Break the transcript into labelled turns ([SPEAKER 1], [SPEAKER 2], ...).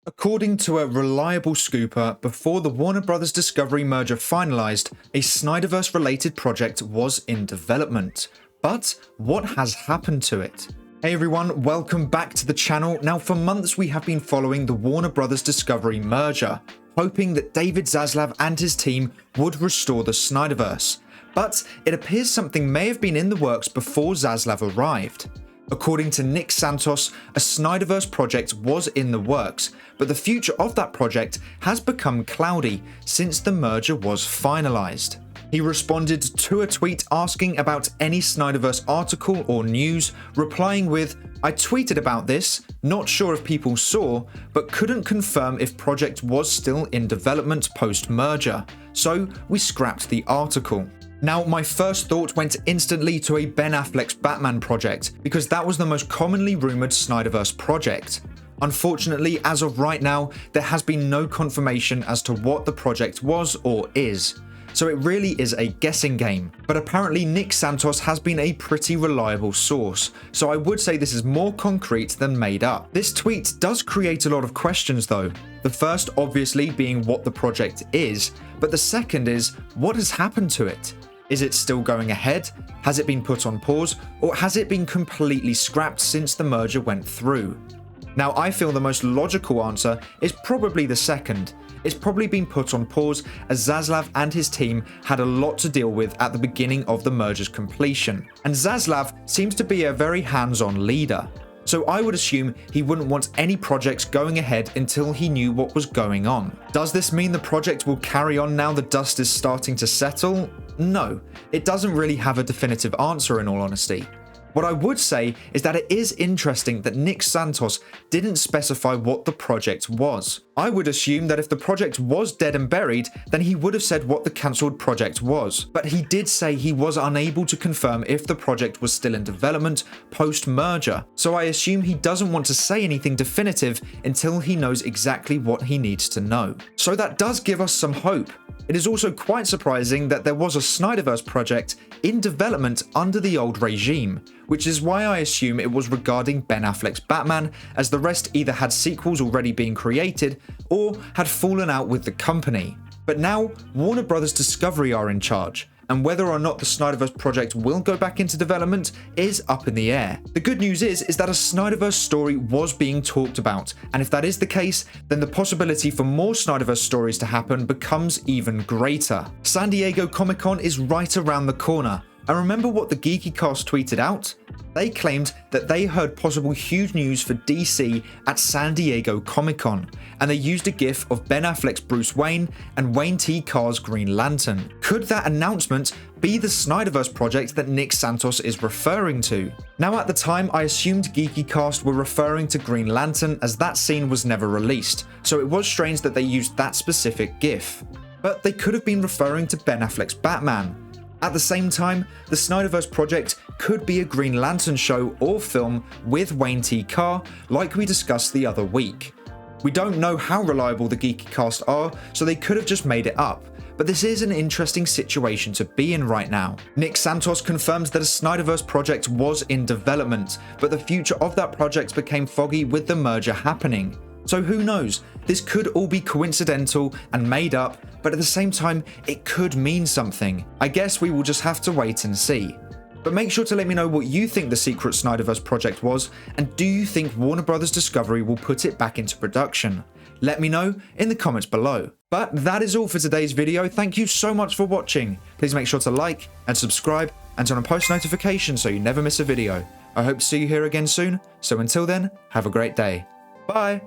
[SPEAKER 1] According to a reliable scooper, before the Warner Bros. Discovery merger finalised, a SnyderVerse-related project was in development. But what has happened to it? Hey everyone, welcome back to the channel. Now, for months we have been following the Warner Bros. Discovery merger, hoping that David Zaslav and his team would restore the SnyderVerse. But it appears something may have been in the works before Zaslav arrived. According to Nick Santos, a SnyderVerse project was in the works, but the future of that project has become cloudy since the merger was finalised. He responded to a tweet asking about any SnyderVerse article or news, replying with, "I tweeted about this, not sure if people saw, but couldn't confirm if project was still in development post-merger, so we scrapped the article." Now, my first thought went instantly to a Ben Affleck's Batman project, because that was the most commonly rumoured SnyderVerse project. Unfortunately, as of right now, there has been no confirmation as to what the project was or is, so it really is a guessing game. But apparently Nick Santos has been a pretty reliable source, so I would say this is more concrete than made up. This tweet does create a lot of questions though. The first obviously being what the project is, but the second is, what has happened to it? Is it still going ahead? Has it been put on pause? Or has it been completely scrapped since the merger went through? Now, I feel the most logical answer is probably the second. It's probably been put on pause as Zaslav and his team had a lot to deal with at the beginning of the merger's completion. And Zaslav seems to be a very hands-on leader. So I would assume he wouldn't want any projects going ahead until he knew what was going on. Does this mean the project will carry on now the dust is starting to settle? No, it doesn't really have a definitive answer in all honesty. What I would say is that it is interesting that Nick Santos didn't specify what the project was. I would assume that if the project was dead and buried, then he would have said what the cancelled project was. But he did say he was unable to confirm if the project was still in development post-merger. So I assume he doesn't want to say anything definitive until he knows exactly what he needs to know. So that does give us some hope. It is also quite surprising that there was a SnyderVerse project in development under the old regime, which is why I assume it was regarding Ben Affleck's Batman, as the rest either had sequels already being created or had fallen out with the company. But now, Warner Bros. Discovery are in charge, and whether or not the SnyderVerse project will go back into development is up in the air. The good news is that a SnyderVerse story was being talked about, and if that is the case, then the possibility for more SnyderVerse stories to happen becomes even greater. San Diego Comic-Con is right around the corner, and remember what the GeekyCast tweeted out? They claimed that they heard possible huge news for DC at San Diego Comic-Con, and they used a gif of Ben Affleck's Bruce Wayne and Wayne T. Carr's Green Lantern. Could that announcement be the SnyderVerse project that Nick Santos is referring to? Now, at the time, I assumed GeekyCast were referring to Green Lantern as that scene was never released, so it was strange that they used that specific gif. But they could have been referring to Ben Affleck's Batman. At the same time, the SnyderVerse project could be a Green Lantern show or film with Wayne T. Carr, like we discussed the other week. We don't know how reliable the GeekyCast are, so they could have just made it up, but this is an interesting situation to be in right now. Nick Santos confirmed that a SnyderVerse project was in development, but the future of that project became foggy with the merger happening. So who knows, this could all be coincidental and made up, but at the same time, it could mean something. I guess we will just have to wait and see. But make sure to let me know what you think the secret SnyderVerse project was, and do you think Warner Bros. Discovery will put it back into production? Let me know in the comments below. But that is all for today's video. Thank you so much for watching. Please make sure to like and subscribe and turn on post notifications so you never miss a video. I hope to see you here again soon, so until then, have a great day. Bye!